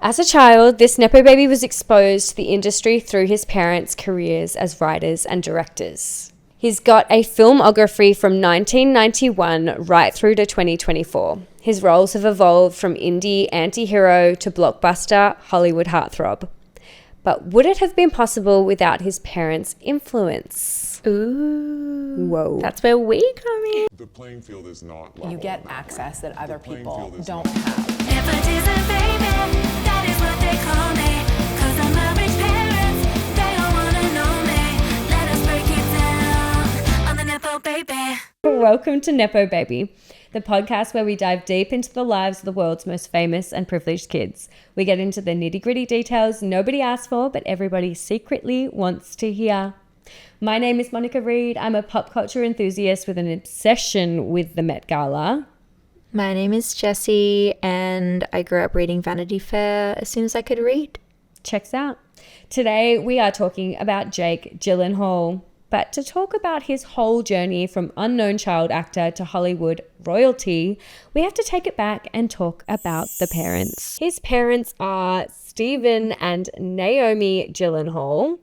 As a child, this Nepo baby was exposed to the industry through his parents' careers as writers and directors. He's got a filmography from 1991 right through to 2024. His roles have evolved from indie anti-hero to blockbuster Hollywood heartthrob. But would it have been possible without his parents' influence? Ooh. Whoa. That's where we come in. The playing field is not level. You get access that other playing people field is don't not- have. Nepotism, baby, that is what they call me. 'Cause I'm a rich parents, they don't wanna know me. Let us break it down on the Nepo Baby. Welcome to Nepo Baby, the podcast where we dive deep into the lives of the world's most famous and privileged kids. We get into the nitty-gritty details nobody asked for, but everybody secretly wants to hear. My name is Monica Reed. I'm a pop culture enthusiast with an obsession with the Met Gala. My name is Jessie, and I grew up reading Vanity Fair as soon as I could read. Checks out. Today we are talking about Jake Gyllenhaal. But to talk about his whole journey from unknown child actor to Hollywood royalty, we have to take it back and talk about the parents. His parents are Stephen and Naomi Gyllenhaal.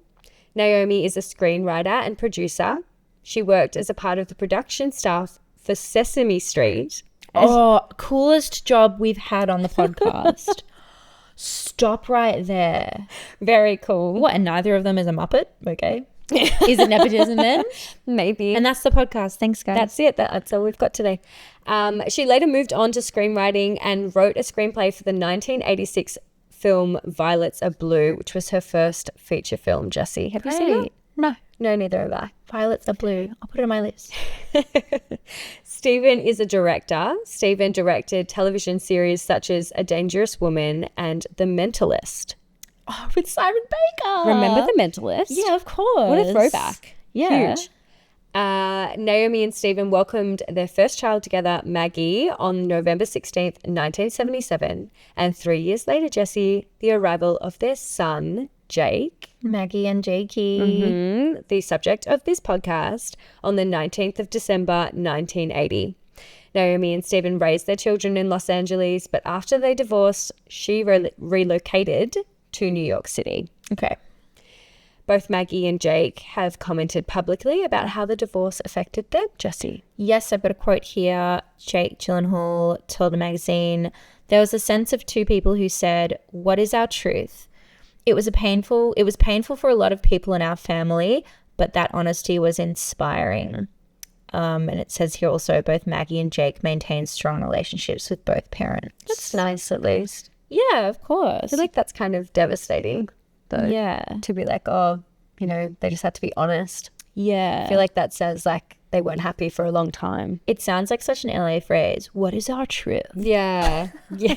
Naomi is a screenwriter and producer. She worked as a part of the production staff for Sesame Street. Oh, coolest job we've had on the podcast. Stop right there. Very cool. What, and neither of them is a Muppet? Okay. Is it nepotism then? Maybe. And that's the podcast. Thanks, guys. That's it. That's all we've got today. She later moved on to screenwriting and wrote a screenplay for the 1986 film Violets Are Blue, which was her first feature film. Jessie, have you seen it? No. No, neither have I. Violets are blue. I'll put it on my list. Stephen is a director. Stephen directed television series such as A Dangerous Woman and The Mentalist. Oh, with Simon Baker. Remember The Mentalist? Yeah, of course. What a throwback. Yeah. Huge. Naomi and Stephen welcomed their first child together, Maggie, on November 16th, 1977. And 3 years later, Jessie, the arrival of their son, Jake, Maggie and Jakey. the subject of this podcast, on the 19th of December, 1980. Naomi and Stephen raised their children in Los Angeles, but after they divorced, she relocated to New York City. Okay. Both Maggie and Jake have commented publicly about how the divorce affected them. Jessie. Yes, I've got a quote here. Jake Gyllenhaal told a magazine, "There was a sense of two people who said, 'What is our truth?' It was painful for a lot of people in our family, but that honesty was inspiring." And it says here also, both Maggie and Jake maintain strong relationships with both parents. That's nice, at least. Yeah, of course. I feel like that's kind of devastating, though. Yeah. To be like, oh, you know, they just had to be honest. Yeah. I feel like that says like they weren't happy for a long time. It sounds like such an LA phrase. What is our truth? Yeah. Yeah.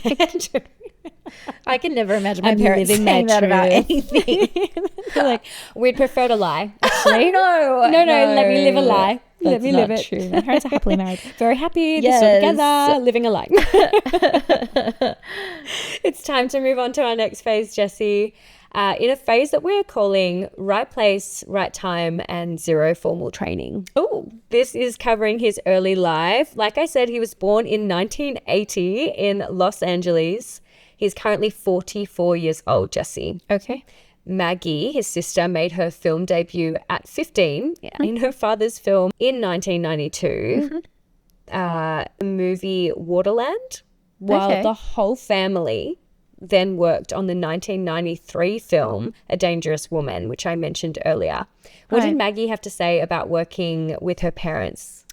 I can never imagine my I'm parents living saying my that about truth. anything. They're like, we'd prefer to lie, actually. No, let me live a lie. Let me live it. True. My parents are happily married. Very happy. They're still Yes. together, living a lie. It's time to move on to our next phase, Jessie. In a phase that we're calling right place, right time, and zero formal training. Oh, This is covering his early life. Like I said, he was born in 1980 in Los Angeles. He's currently 44 years old, Jessie. okay. Maggie, his sister, made her film debut at 15 in her father's film in 1992, the movie Waterland, while Okay. the whole family then worked on the 1993 film A Dangerous Woman, which I mentioned earlier. What did Right. Maggie have to say about working with her parents?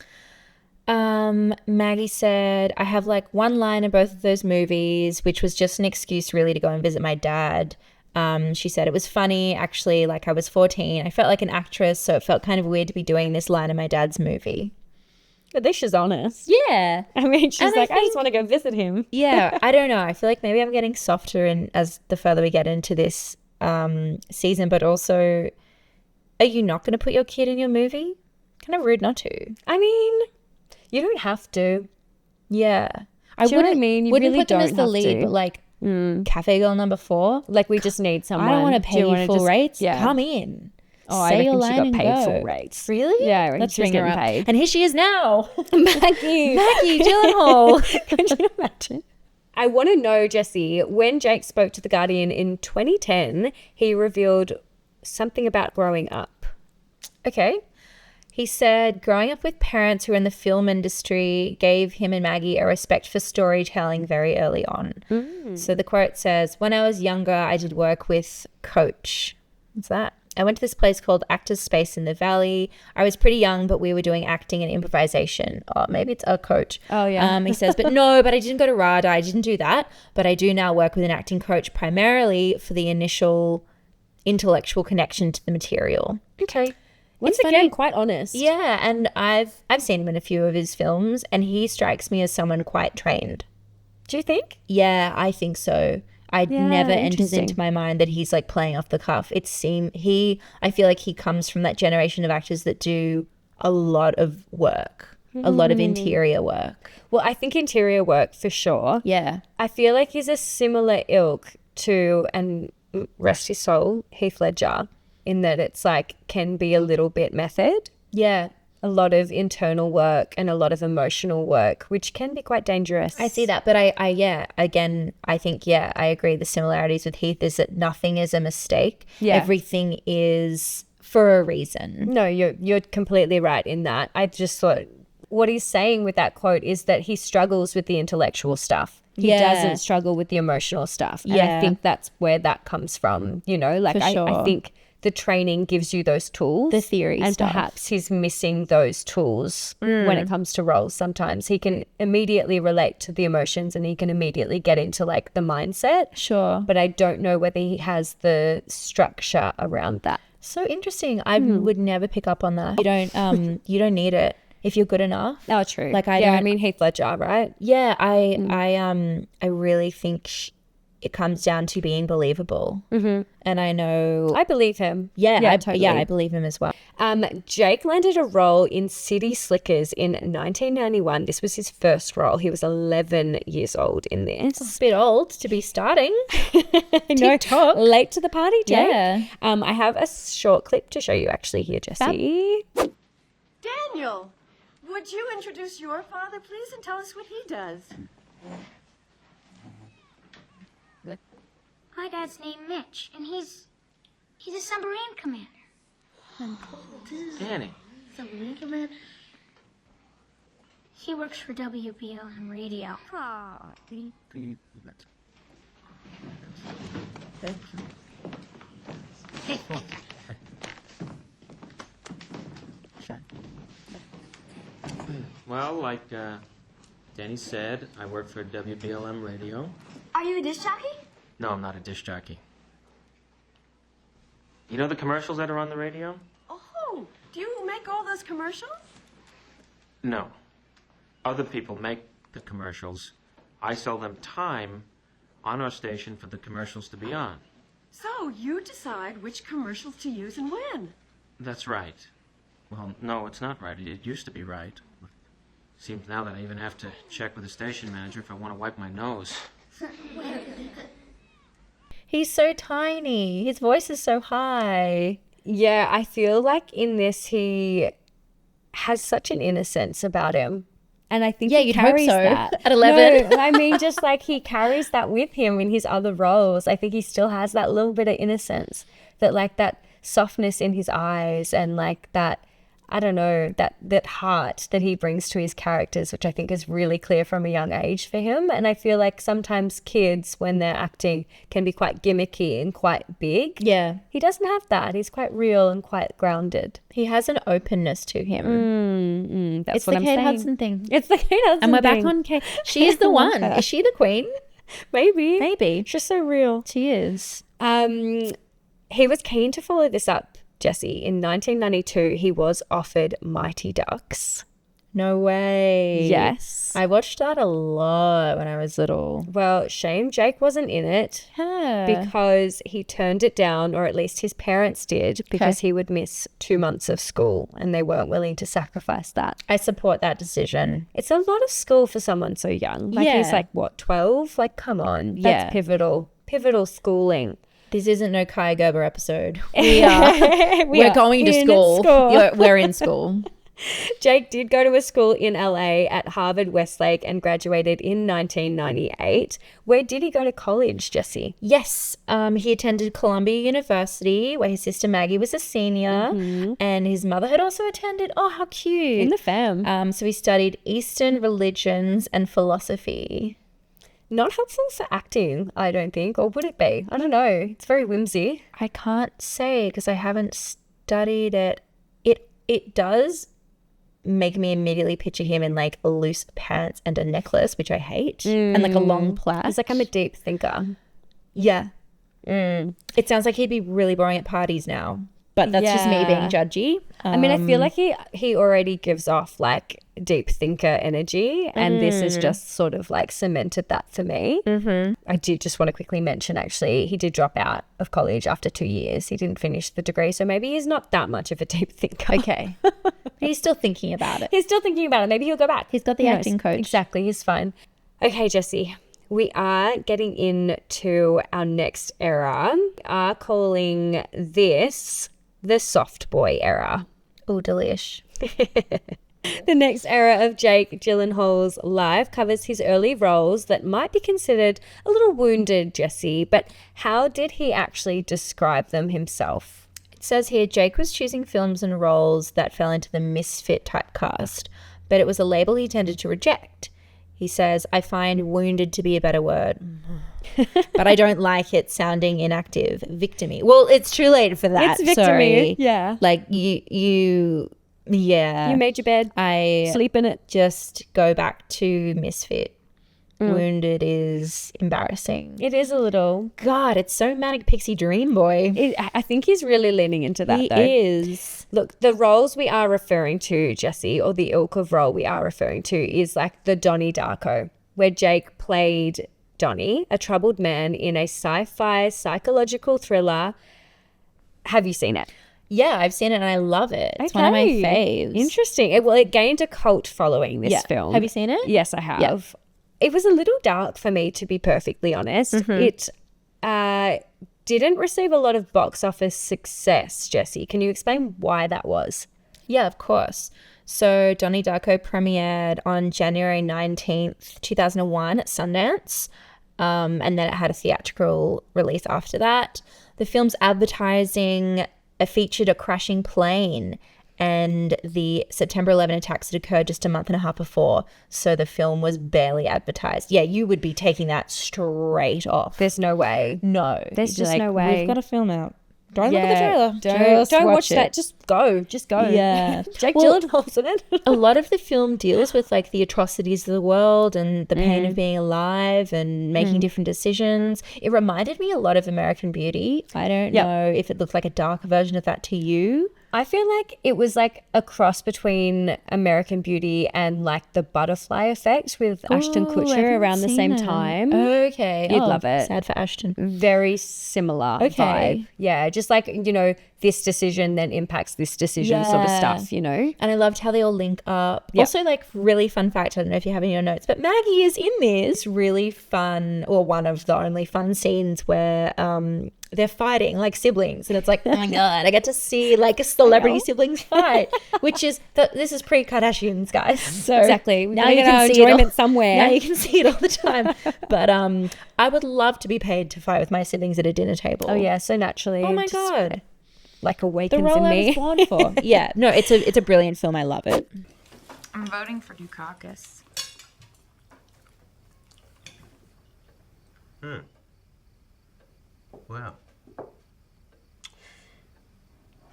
Maggie said, I have like one line in both of those movies, which was just an excuse really to go and visit my dad. She said it was funny, actually, like I was 14. I felt like an actress, so it felt kind of weird to be doing this line in my dad's movie. At least she's honest. Yeah. I mean, she's And like, I just think- want to go visit him. Yeah, I don't know. I feel like maybe I'm getting softer as the further we get into this season, but also, are you not going to put your kid in your movie? Kind of rude not to. I mean, you don't have to. Yeah. Do you know what I mean? You wouldn't really put them as don't the have lead, to. but like Cafe Girl number 4. Like, we just need someone. I don't want to Do pay wanna you full just- rates. Yeah. Come in. Oh, I Say your reckon she line got and paid go. full rates. Really? Yeah, I reckon Let's she was ring her getting up. paid. And here she is now. Maggie. Maggie Gyllenhaal. Can you imagine? I want to know, Jessie, when Jake spoke to The Guardian in 2010, he revealed something about growing up. Okay. He said growing up with parents who are in the film industry gave him and Maggie a respect for storytelling very early on. So the quote says, when I was younger, I did work with Coach. What's that? I went to this place called Actors Space in the Valley. I was pretty young, but we were doing acting and improvisation. Oh, maybe it's a coach. Oh, yeah. He says, but I didn't go to RADA. I didn't do that. But I do now work with an acting coach primarily for the initial intellectual connection to the material. Okay. Once It's again, funny. quite honest. Yeah, and I've seen him in a few of his films, and he strikes me as someone quite trained. Do you think? Yeah, I think so. It Yeah, never enters interesting. into my mind that he's like playing off the cuff. I feel like he comes from that generation of actors that do a lot of work, a lot of interior work. Well, I think interior work for sure. Yeah. I feel like he's a similar ilk to, and rest his soul, Heath Ledger, in that it's like can be a little bit method, Yeah. a lot of internal work and a lot of emotional work, which can be quite dangerous. I see that, but I agree. The similarities with Heath is that nothing is a mistake. Yeah. Everything is for a reason. No, you're completely right in that. I just thought what he's saying with that quote is that he struggles with the intellectual stuff. He Yeah. doesn't struggle with the emotional stuff. And Yeah. I think that's where that comes from, like For I sure. think the training gives you those tools. The theory and stuff. perhaps he's missing those tools when it comes to roles. Sometimes he can immediately relate to the emotions and he can immediately get into like the mindset. Sure. But I don't know whether he has the structure around that. So interesting. I would never pick up on that. You don't need it if you're good enough. Oh, true. Like, I mean Heath Ledger, right? Yeah, I really think it comes down to being believable. Mm-hmm. And I know, I believe him. totally. I believe him as well. Jake landed a role in City Slickers in 1991. This was his first role. He was 11 years old in this. It's a bit old to be starting. I know. TikTok. Late to the party, Jake. Yeah. I have a short clip to show you actually here, Jessie. Daniel, would you introduce your father, please, and tell us what he does? My dad's named Mitch, and he's a submarine commander. Danny. Submarine commander? He works for WBLM Radio. Well, like Danny said, I work for WBLM Radio. Are you a disc jockey? No, I'm not a disc jockey. You know the commercials that are on the radio? Oh, do you make all those commercials? No. Other people make the commercials. I sell them time on our station for the commercials to be on. So you decide which commercials to use and when. That's right. Well, no, it's not right. It used to be right. Seems now that I even have to check with the station manager if I want to wipe my nose. He's so tiny. His voice is so high. Yeah, I feel like in this he has such an innocence about him. And I think Yeah, he you'd hope carries so. that. At 11. No, I mean, just like he carries that with him in his other roles. I think he still has that little bit of innocence, that softness in his eyes and like that, I don't know, that heart that he brings to his characters, which I think is really clear from a young age for him. And I feel like sometimes kids, when they're acting, can be quite gimmicky and quite big. Yeah. He doesn't have that. He's quite real and quite grounded. He has an openness to him. That's It's what the I'm Kate saying. Hudson thing. It's the Kate Hudson And we're back thing. on Kate. She is the one. Is she the queen? Maybe. Maybe. She's so real. She is. He was keen to follow this up, Jesse. In 1992, he was offered Mighty Ducks. No way. Yes. I watched that a lot when I was little. Well, shame Jake wasn't in it because he turned it down, or at least his parents did, because he would miss 2 months of school and they weren't willing to sacrifice that. I support that decision. It's a lot of school for someone so young. Like he's Yeah. like, what, 12? Like, come on. That's Yeah. pivotal schooling. This isn't no Kai Gerber episode. We're going to in school. school. We're in school. Jake did go to a school in LA at Harvard Westlake and graduated in 1998. Where did he go to college, Jessie? Yes, he attended Columbia University, where his sister Maggie was a senior, and his mother had also attended. Oh, how cute. In the fam. So he studied Eastern religions and philosophy. Not helpful for acting, I don't think. Or would it be? I don't know. It's very whimsy. I can't say because I haven't studied it. It does make me immediately picture him in like loose pants and a necklace, which I hate, and like a long plait. It's like I'm a deep thinker. Yeah. It sounds like he'd be really boring at parties now, but that's just me being judgy. I mean, I feel like he already gives off like deep thinker energy, and this has just sort of like cemented that for me. I do just want to quickly mention, actually, he did drop out of college after 2 years. He didn't finish the degree, so maybe he's not that much of a deep thinker. Okay. He's still thinking about it. He's still thinking about it. Maybe he'll go back. He's got the Who knows? acting coach. Exactly. He's fine. Okay, Jessie. We are getting into our next era. We are calling this the soft boy era. Oh, delish. The next era of Jake Gyllenhaal's life covers his early roles that might be considered a little wounded, Jessie, but how did he actually describe them himself? It says here Jake was choosing films and roles that fell into the misfit typecast, but it was a label he tended to reject. He says, I find wounded to be a better word, but I don't like it sounding inactive, victimy. Well, it's too late for that. It's victimy, sorry. yeah. Like yeah. You made your bed, I sleep in it. just go back to misfit. Wounded is embarrassing. It is a little. God, it's so manic pixie dream boy. I think he's really leaning into that, He though. is. Look, the roles we are referring to, Jessie, or the ilk of role we are referring to is like the Donnie Darko, where Jake played Donnie, a troubled man in a sci-fi psychological thriller. Have you seen it? Yeah, I've seen it and I love it. It's one of my faves. Interesting. It gained a cult following, this film. Have you seen it? Yes, I have. It was a little dark for me, to be perfectly honest. It didn't receive a lot of box office success, Jessie. Can you explain why that was? Yeah, of course. So Donnie Darko premiered on January 19th, 2001 at Sundance. And then it had a theatrical release after that. The film's advertising featured a crashing plane and the September 11 attacks had occurred just a month and a half before. So the film was barely advertised. Yeah, you would be taking that straight off. There's no way. No. There's You're just no way. We've got a film out. Don't look at the trailer. Don't watch it. that. Just go. Yeah. Jake Well, Gyllenhaal's in it. A lot of the film deals with like the atrocities of the world and the pain of being alive and making different decisions. It reminded me a lot of American Beauty. I don't know if it looked like a darker version of that to you. I feel like it was like a cross between American Beauty and like the Butterfly Effect with Ashton Kutcher around the same time. Okay. You'd love it. Sad for Ashton. Very similar vibe. Yeah, just like, this decision then impacts this decision sort of stuff, And I loved how they all link up. Also, like, really fun fact, I don't know if you have in your notes, but Maggie is in this really fun, or one of the only fun scenes where they're fighting like siblings. And it's like, oh my God, I get to see like a celebrity siblings fight, which is, this is pre-Kardashians, guys. So exactly. now you can see enjoyment it somewhere. Now you can see it all the time. But I would love to be paid to fight with my siblings at a dinner table. Oh yeah, so naturally. Oh my just, God. Like The awakens role in I me. was born for. Yeah, no, it's a brilliant film. I love it. I'm voting for Dukakis. Well,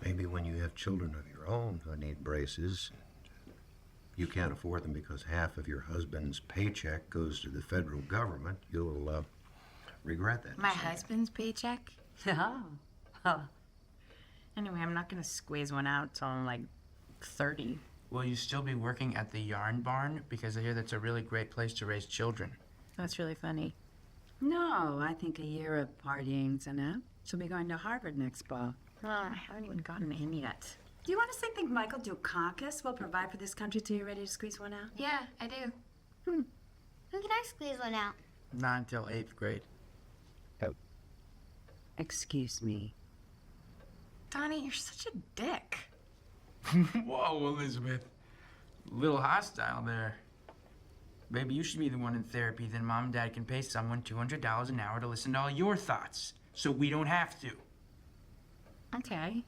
maybe when you have children of your own who need braces, you can't afford them because half of your husband's paycheck goes to the federal government, you'll regret that. My husband's paycheck? Oh. Anyway, I'm not gonna squeeze one out till I'm like 30. Will you still be working at the yarn barn? Because I hear that's a really great place to raise children. That's really funny. No, I think a year of partying's enough. She'll be going to Harvard next fall. I haven't even gotten in yet. Do you honestly think Michael Dukakis will provide for this country till you're ready to squeeze one out? Yeah, I do. When can I squeeze one out? Not until 8th grade. Excuse me. Donnie, you're such a dick. Whoa, Elizabeth. Little hostile there. Baby, you should be the one in therapy. Then Mom and Dad can pay someone $200 an hour to listen to all your thoughts, so we don't have to. Okay.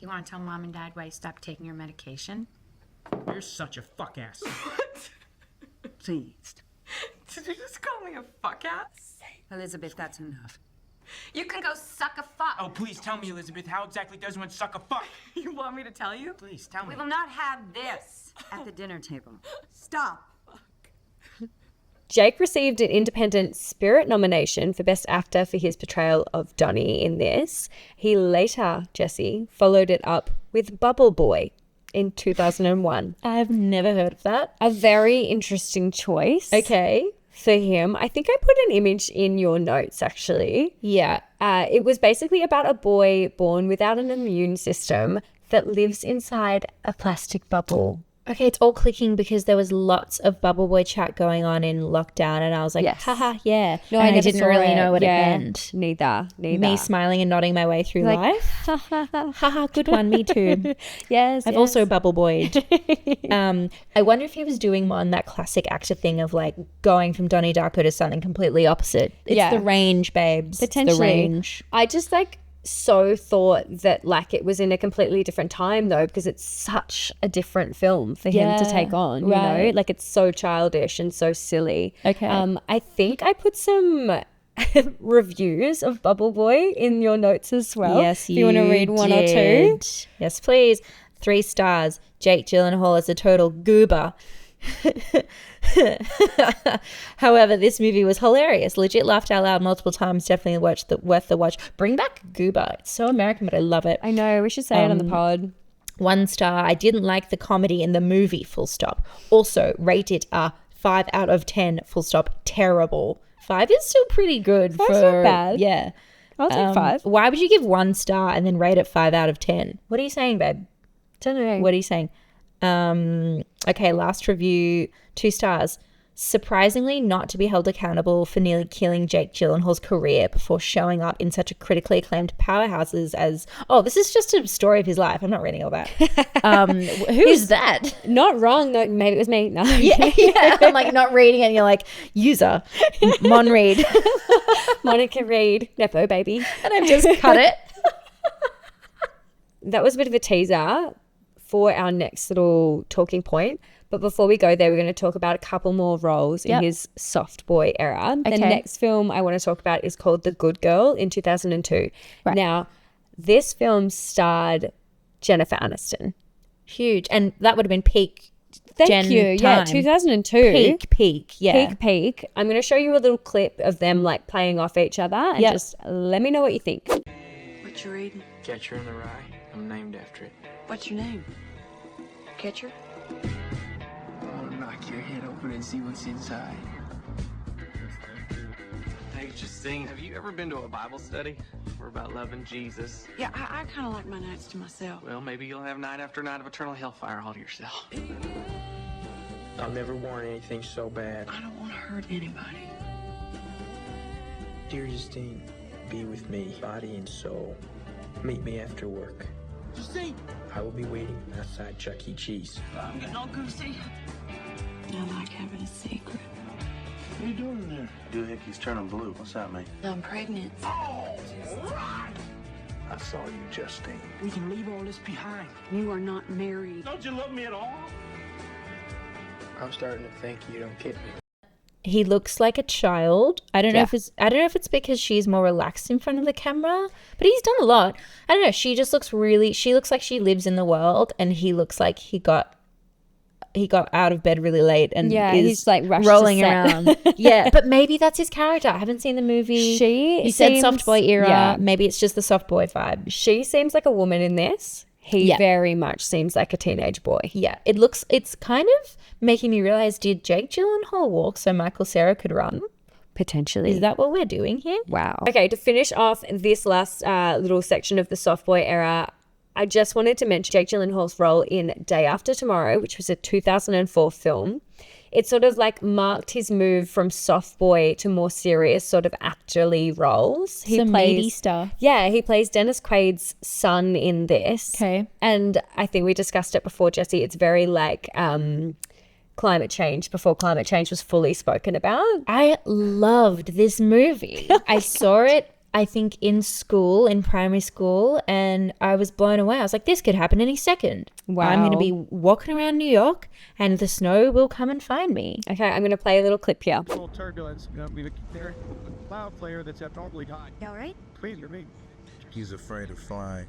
You want to tell Mom and Dad why you stopped taking your medication? You're such a fuck ass. Please. Did you just call me a fuck ass? Elizabeth, that's enough. You can go suck a fuck. Oh, please tell me, Elizabeth, how exactly does one suck a fuck? You want me to tell you? Please tell me. We will not have this at the dinner table. Stop. Jake received an Independent Spirit nomination for Best Actor for his portrayal of Donnie in this. He later, Jesse, followed it up with Bubble Boy in 2001. I've never heard of that. A very interesting choice. Okay. For him. I think I put an image in your notes, actually. Yeah. It was basically about a boy born without an immune system that lives inside a plastic bubble. Okay, it's all clicking because there was lots of Bubble Boy chat going on in lockdown, and I was like, Yes. haha, yeah. No, and I never didn't saw really it. know what Yeah, it meant. Neither. Me smiling and nodding my way through Like, life. Haha, good one, me too. Yes. I've also Bubble Boyed. I wonder if he was doing more on that classic actor thing of like going from Donnie Darko to something completely opposite. It's Yeah. the range, babes. Potentially. The range. I just so thought that it was in a completely different time though, because it's such a different film for him to Yeah, take on, you right. know, it's so childish and so silly. Okay. I think I put some reviews of Bubble Boy in your notes as well. Yes, if you want to read one or two. Yes, please. 3 stars. Jake Gyllenhaal is a total goober. However, this movie was hilarious. Legit laughed out loud multiple times. Definitely worth the watch. Bring back goober. It's so American, but I love it. I know, we should say it on the pod. 1 star. I didn't like the comedy in the movie, full stop. Also, rate it a 5 out of 10, full stop. Terrible. 5 is still pretty good. Five's not bad. Yeah. I'll take 5. Why would you give 1 star and then rate it 5 out of 10? What are you saying, babe? Don't know. What are you saying? Okay, last review, 2 stars. Surprisingly not to be held accountable for nearly killing Jake Gyllenhaal's career before showing up in such a critically acclaimed powerhouses as... Oh, this is just a story of his life. I'm not reading all that. Who's that? Not wrong though. Maybe it was me. No. Yeah. I'm like not reading it and you're like, user, Mon Reed. Monica Reed, Nepo baby. And I've just cut it. That was a bit of a teaser for our next little talking point. But before we go there, we're going to talk about a couple more roles in his soft boy era. The next film I want to talk about is called The Good Girl in 2002. Right. Now, this film starred Jennifer Aniston. Huge. And that would have been peak Thank Jen you. time. Yeah, 2002. Peak. Yeah. Peak. I'm going to show you a little clip of them like playing off each other and just let me know what you think. What you reading? Catcher in the Rye. I'm named after it. What's your name? Catcher? I'll knock your head open and see what's inside. Hey, Justine, have you ever been to a Bible study? We're about loving Jesus. Yeah, I kind of like my nights to myself. Well, maybe you'll have night after night of eternal hellfire all to yourself. I've never worn anything so bad. I don't want to hurt anybody. Dear Justine, be with me, body and soul. Meet me after work. Justine! I will be waiting outside Chuck E. Cheese. I'm getting all goosey. I like having a secret. What are you doing in there? I do think he's turning blue. What's that mean? I'm pregnant. Oh, right. I saw you, Justine. We can leave all this behind. You are not married. Don't you love me at all? I'm starting to think you don't get me. He looks like a child. I don't know if it's because she's more relaxed in front of the camera, but he's done a lot. I don't know. She just looks she looks like she lives in the world, and he looks like he got out of bed really late and he's like rushed rolling to set. around. Yeah, but maybe that's his character. I haven't seen the movie. You said soft boy era. Yeah. Maybe it's just the soft boy vibe. She seems like a woman in this. He very much seems like a teenage boy. Yeah, it's kind of making me realize, did Jake Gyllenhaal walk so Michael Cera could run? Potentially. Is that what we're doing here? Wow. Okay, to finish off this last little section of the soft boy era, I just wanted to mention Jake Gyllenhaal's role in Day After Tomorrow, which was a 2004 film. it sort of like marked his move from soft boy to more serious sort of actorly roles. Some meaty stuff. Yeah, he plays Dennis Quaid's son in this. Okay. And I think we discussed it before, Jesse. It's very like climate change before climate change was fully spoken about. I loved this movie. I saw it, I think, in school, in primary school, and I was blown away. I was like, this could happen any second. Wow. I'm going to be walking around New York and the snow will come and find me. Okay, I'm going to play a little clip here. Turbulence. There, cloud flare that's abnormally high. You all right? Please, you're me. He's afraid of flying.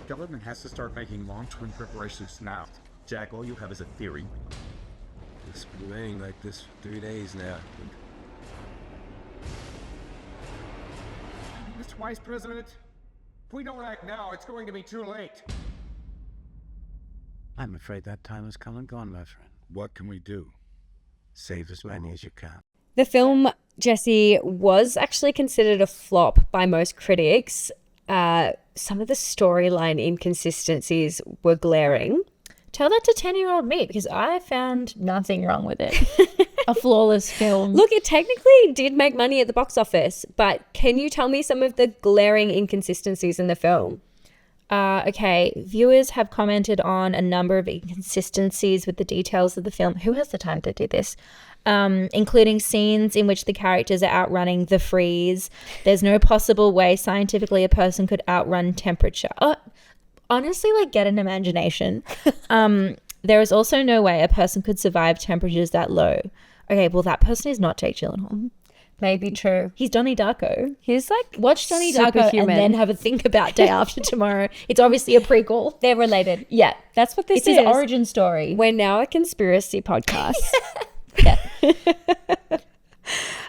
Government has to start making long-term preparations now. Jack, all you have is a theory. It's been raining like this for 3 days now. Mr. Vice President, if we don't act now, it's going to be too late. I'm afraid that time has come and gone, my friend. What can we do? Save as many as you can. The film, Jesse, was actually considered a flop by most critics. Some of the storyline inconsistencies were glaring. Tell that to 10-year-old me, because I found nothing wrong with it. A flawless film. Look, it technically did make money at the box office, but can you tell me some of the glaring inconsistencies in the film? Okay, viewers have commented on a number of inconsistencies with the details of the film. Who has the time to do this? Including scenes in which the characters are outrunning the freeze. There's no possible way scientifically a person could outrun temperature. Honestly, like, get an imagination. There is also no way a person could survive temperatures that low. Okay, well, that person is not Jake Gyllenhaal. Maybe true. He's Donnie Darko. He's like watch Donnie Darko and then have a think about Day After Tomorrow. It's obviously a prequel. They're related. Yeah, that's what this it's is. It's his origin story. We're now a conspiracy podcast. Yeah.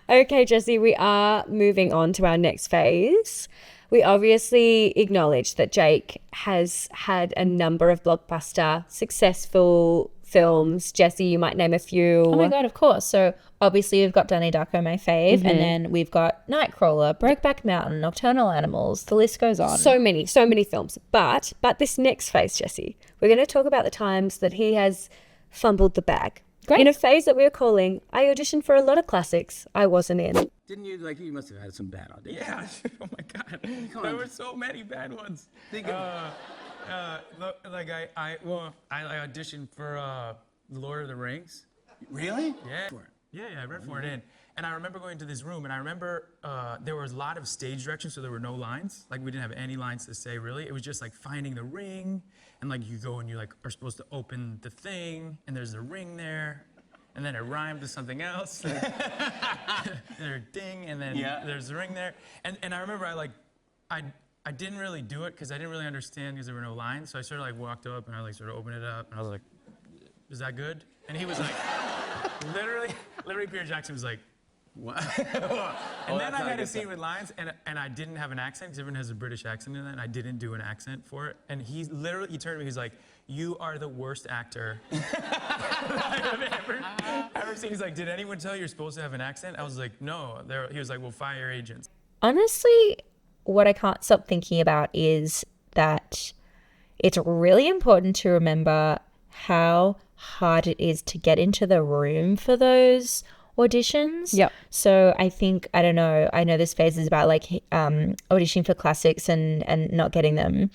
Okay, Jesse, we are moving on to our next phase. We obviously acknowledge that Jake has had a number of blockbuster, successful films. Jesse, you might name a few. Oh my God, of course. So obviously we've got Donnie Darko, my fave, and then we've got Nightcrawler, Brokeback Mountain, Nocturnal Animals. The list goes on. So many films. But this next phase, Jesse, we're going to talk about the times that he has fumbled the bag. Great. In a phase that we're calling, I auditioned for a lot of classics I wasn't in. Didn't you, you must have had some bad auditions. Yeah. Oh my God. There were so many bad ones. Think of I auditioned for The Lord of the Rings. Really? Yeah, I read for it. And I remember going to this room, and I remember there was a lot of stage direction, so there were no lines. Like, we didn't have any lines to say, really. It was just like finding the ring, and like you go and you like are supposed to open the thing, and there's a ring there, and then it rhymed with something else. There, ding, and then there's a ring there. And I remember I didn't really do it because I didn't really understand because there were no lines. So I sort of like walked up and I like sort of opened it up, and I was like, "Is that good?" And he was like, literally, Peter Jackson was like, "What?" And then I had a scene with lines, and I didn't have an accent because everyone has a British accent in that, and I didn't do an accent for it. And he turned to me, he's like, "You are the worst actor I've ever seen." He's like, "Did anyone tell you you're supposed to have an accent?" I was like, "No." He was like, "Well, fire your agents." Honestly, what I can't stop thinking about is that it's really important to remember how hard it is to get into the room for those auditions. Yep. So I think, I don't know, I know this phase is about like auditioning for classics and not getting them.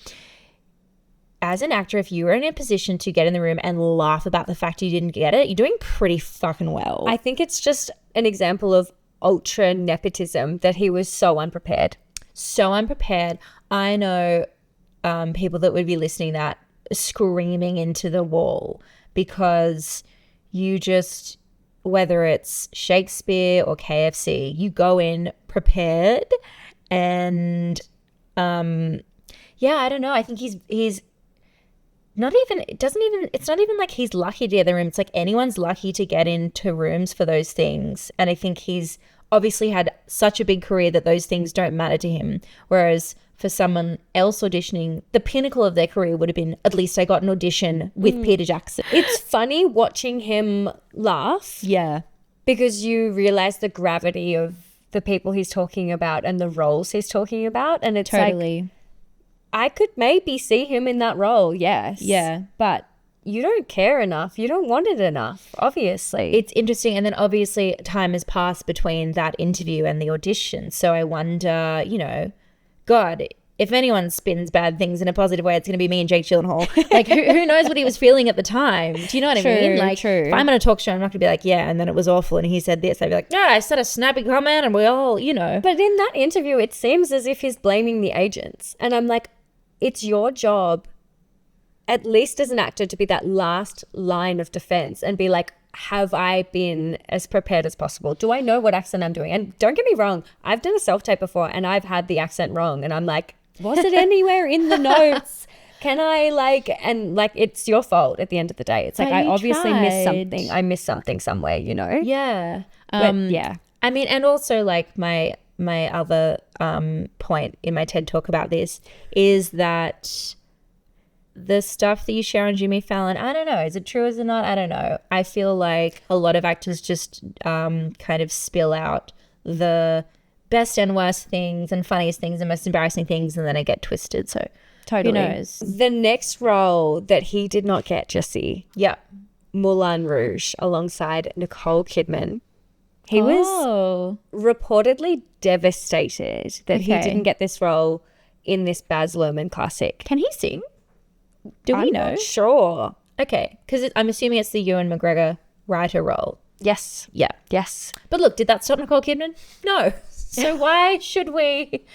As an actor, if you were in a position to get in the room and laugh about the fact you didn't get it, you're doing pretty fucking well. I think it's just an example of ultra nepotism that he was so unprepared. So unprepared. I know people that would be listening that screaming into the wall because you just, whether it's Shakespeare or KFC, you go in prepared, and I don't know. I think he's not even, it's not even like he's lucky to get the room. It's like anyone's lucky to get into rooms for those things. And I think he's obviously had such a big career that those things don't matter to him. Whereas for someone else auditioning, the pinnacle of their career would have been, at least I got an audition with Peter Jackson. It's funny watching him laugh. Yeah. Because you realize the gravity of the people he's talking about and the roles he's talking about. And it's totally. Like, I could maybe see him in that role, yes. Yeah. But you don't care enough. You don't want it enough, obviously. It's interesting. And then obviously time has passed between that interview and the audition. So I wonder, you know, God, if anyone spins bad things in a positive way, it's going to be me and Jake Gyllenhaal. Like, who knows what he was feeling at the time? Do you know what I mean? Like, if I'm on a talk show, I'm not going to be like, yeah, and then it was awful, and he said this. I'd be like, no, I said a snappy comment, and we all, you know. But in that interview, it seems as if he's blaming the agents. And I'm like, it's your job, at least as an actor, to be that last line of defense and be like, have I been as prepared as possible? Do I know what accent I'm doing? And don't get me wrong, I've done a self-tape before and I've had the accent wrong. And I'm like, was it anywhere in the notes? Can I it's your fault at the end of the day. It's like, I obviously missed something. I missed something somewhere, you know? Yeah. Yeah. I mean, and also like my other point in my TED talk about this is that the stuff that you share on Jimmy Fallon, I don't know. Is it true? Is it not? I don't know. I feel like a lot of actors just kind of spill out the best and worst things and funniest things and most embarrassing things, and then I get twisted. So Totally. who knows? The next role that he did not get, Jessie. Yeah. Moulin Rouge alongside Nicole Kidman. He was reportedly devastated that he didn't get this role in this Baz Luhrmann classic. Can he sing? Do we know? I'm not sure. Okay, because I'm assuming it's the Ewan McGregor writer role. Yes. Yeah. Yes. But look, did that stop Nicole Kidman? No. So why should we?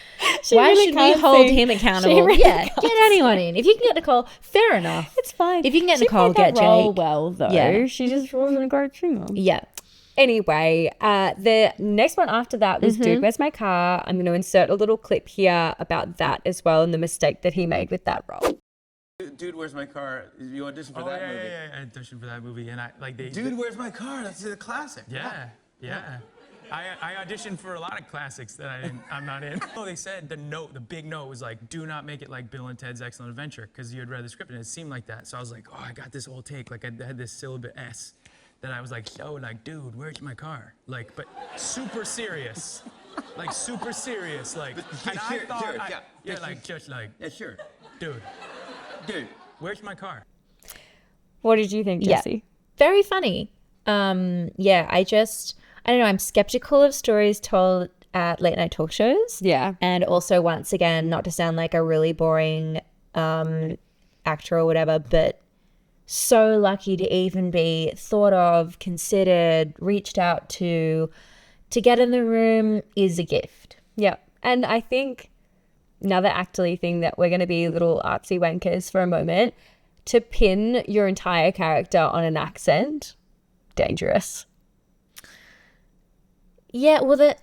Why should we hold him accountable? Really Get anyone in. If you can get Nicole, fair enough. It's fine. If you can get She Nicole, played get that role Jake. well, though. Yeah. She just wasn't a great singer. Yeah. Anyway, the next one after that was Dude, Where's My Car? I'm going to insert a little clip here about that as well and the mistake that he made with that role. Dude, Where's My Car? You auditioned for that movie. Yeah. I auditioned for that movie, and Dude, Where's My Car? That's a classic. Yeah. I auditioned for a lot of classics that I'm not in. Oh, they said the big note was like, do not make it like Bill and Ted's Excellent Adventure, because you had read the script and it seemed like that. So I was like, oh, I got this whole take. Like I had this syllable S that I was like, yo, like, dude, where's my car? Like, but super serious. Like super serious. Like, and I thought, Yeah, sure. Dude, where's my car? What did you think, Jessie? Yeah. Very funny. I don't know, I'm skeptical of stories told at late night talk shows. Yeah. And also, once again, not to sound like a really boring actor or whatever, but so lucky to even be thought of, considered, reached out to get in the room is a gift. Yeah. And I think another actorly thing that we're going to be little artsy wankers for a moment, to pin your entire character on an accent, dangerous. Yeah, well,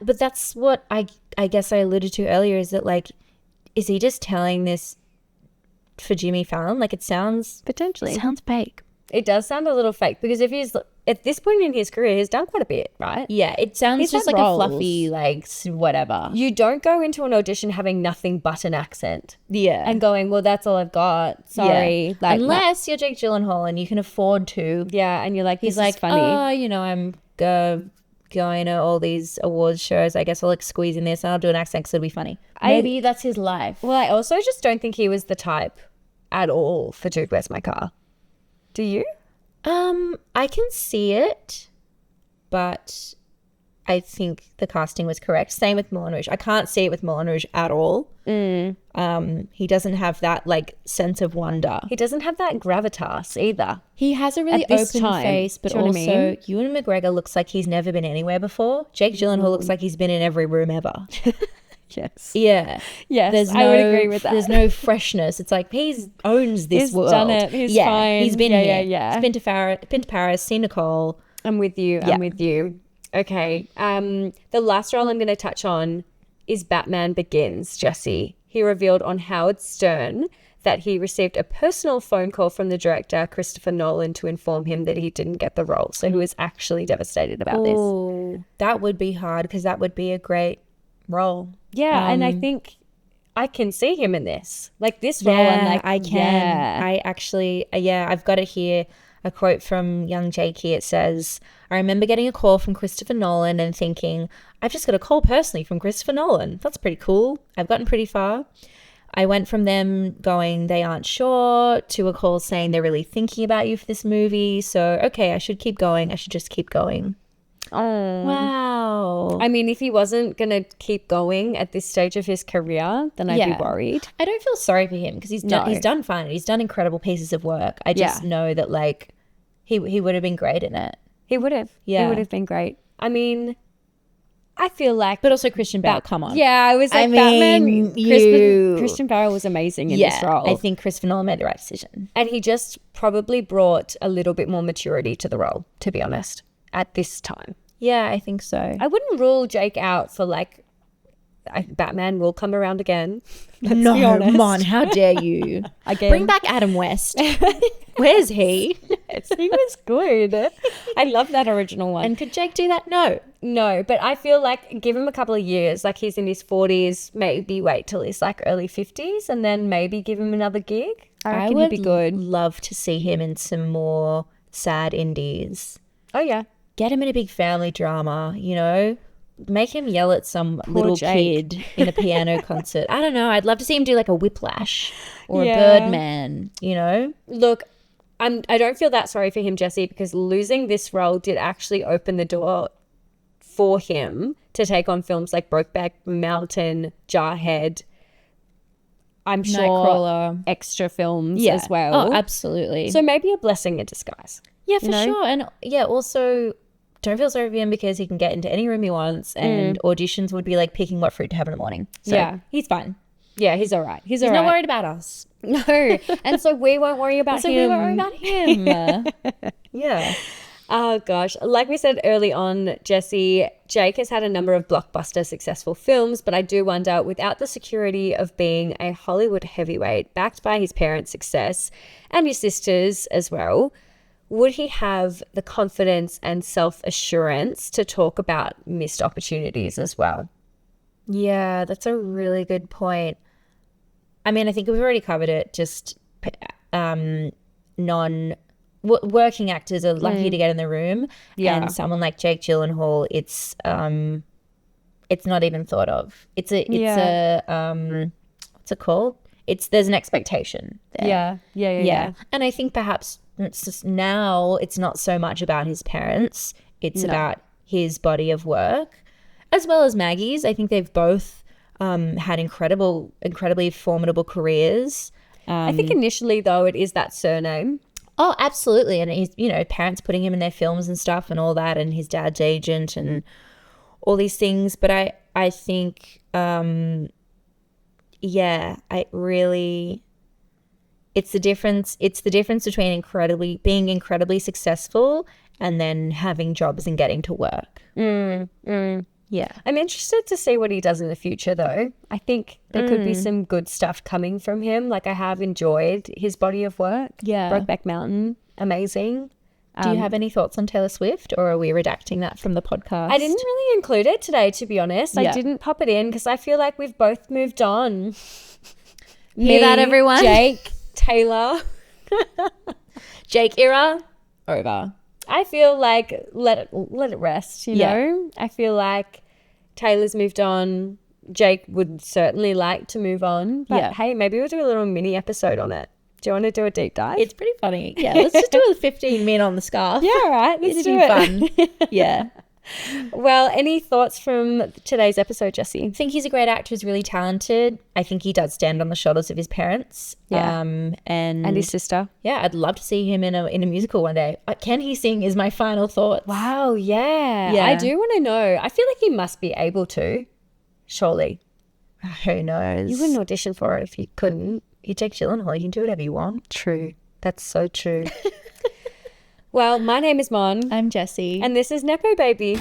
but that's what I guess I alluded to earlier, is that, like, is he just telling this for Jimmy Fallon? Like, it sounds... Potentially. It sounds fake. It does sound a little fake, because if he's... At this point in his career, he's done quite a bit, right? Yeah, it sounds He's just had like roles. a fluffy, like, whatever. You don't go into an audition having nothing but an accent. Yeah. And going, well, that's all I've got. Sorry. Yeah. Like, unless you're Jake Gyllenhaal and you can afford to. Yeah, and you're like, He's this like, is funny. oh, you know, I'm going to all these awards shows. I guess I'll like squeeze in this and I'll do an accent because it'll be funny. Maybe that's his life. Well, I also just don't think he was the type at all for Dude, Where's My Car? Do you? I can see it, but I think the casting was correct. Same with Moulin Rouge. I can't see it with Moulin Rouge at all. He doesn't have that like sense of wonder. He doesn't have that gravitas either. He has a really At this open time. face, but Do you know what I also mean? Ewan McGregor looks like he's never been anywhere before. Jake Gyllenhaal looks like he's been in every room ever. Yes. Yeah. Yes, I would agree with that. There's no freshness. It's like he owns this He's world. done it. He's fine. He's been Yeah, here. yeah. He's been to Paris, seen Nicole. I'm with you. Yeah. I'm with you. Okay. The last role I'm going to touch on is Batman Begins, Jessie. He revealed on Howard Stern that he received a personal phone call from the director, Christopher Nolan, to inform him that he didn't get the role. So he was actually devastated about this. Oh, that would be hard because that would be a great role. Yeah, and I think I can see him in this. Like this role, I'm like, I can. yeah. I actually, I've got it here. A quote from young Jakey. It says, I remember getting a call from Christopher Nolan and thinking, I've just got a call personally from Christopher Nolan. That's pretty cool. I've gotten pretty far. I went from them going, they aren't sure, to a call saying they're really thinking about you for this movie. So, okay, I should keep going. I should just keep going. Oh. Wow. I mean, if he wasn't going to keep going at this stage of his career, then I'd be worried. I don't feel sorry for him because he's done fine. He's done incredible pieces of work. I just know that, like, he would have been great in it. He would have. Yeah. He would have been great. I mean, I feel like... But also Christian Bale, come on. Yeah, I was like, Batman... Christian Bale was amazing in this role. I think Christopher Nolan made the right decision. And he just probably brought a little bit more maturity to the role, to be honest, at this time. Yeah, I think so. I wouldn't rule Jake out for, like... Batman will come around again. Let's be honest. Mon, how dare you? Again. Bring back Adam West. Where's he? Yes, he was good. I love that original one. And could Jake do that? No, but I feel like give him a couple of years, like he's in his 40s, maybe wait till he's like early 50s and then maybe give him another gig. I reckon he'd be good. Love to see him in some more sad indies. Oh, yeah. Get him in a big family drama, you know? Make him yell at some little Jake. kid in a piano concert. I don't know. I'd love to see him do like a Whiplash or a Birdman, you know? Look, I don't feel that sorry for him, Jesse, because losing this role did actually open the door for him to take on films like Brokeback Mountain, Jarhead, I'm sure Nightcrawler. extra films as well. Oh, absolutely. So maybe a blessing in disguise. Yeah, for sure. And yeah, also don't feel sorry for him because he can get into any room he wants and auditions would be like picking what fruit to have in the morning. So he's fine. Yeah, he's all right. He's all not right. worried about us. No. And so we won't worry about him. We won't worry about him. Yeah. Oh, gosh. Like we said early on, Jesse, Jake has had a number of blockbuster successful films, but I do wonder, without the security of being a Hollywood heavyweight backed by his parents' success and his sisters as well, would he have the confidence and self-assurance to talk about missed opportunities as well? Yeah, that's a really good point. I mean, I think we've already covered it. Just working actors are lucky to get in the room. Yeah. And someone like Jake Gyllenhaal, it's not even thought of. It's a what's it called? There's an expectation there. Yeah. And I think perhaps it's just now it's not so much about his parents. It's about his body of work, as well as Maggie's. I think they've both had incredibly formidable careers. I think initially, though, it is that surname. Oh, absolutely. And he's, parents putting him in their films and stuff and all that, and his dad's agent and all these things. But I think, it's the difference between being incredibly successful and then having jobs and getting to work. Yeah. I'm interested to see what he does in the future, though. I think there could be some good stuff coming from him. Like, I have enjoyed his body of work. Yeah. Brokeback Mountain, amazing. Do you have any thoughts on Taylor Swift, or are we redacting that from the podcast? I didn't really include it today, to be honest. Yeah. I didn't pop it in because I feel like we've both moved on. Hear that, everyone? Jake, Taylor. Jake era, over. I feel like let it rest, you know? I feel like Taylor's moved on. Jake would certainly like to move on. But hey, maybe we'll do a little mini episode on it. Do you want to do a deep dive? It's pretty funny. Yeah, let's just do a 15-minute on the scarf. Yeah, all right. Let's do it. Fun. Yeah. Well, any thoughts from today's episode, Jesse? I think he's a great actor. He's really talented. I think he does stand on the shoulders of his parents. Yeah. And his sister. Yeah, I'd love to see him in a musical one day. Can he sing is my final thought. Wow, yeah. I do want to know. I feel like he must be able to, surely. Who knows? You wouldn't audition for it if you couldn't. You're Jake Gyllenhaal. You can do whatever you want. True. That's so true. Well, my name is Mon. I'm Jessie. And this is Nepo Baby.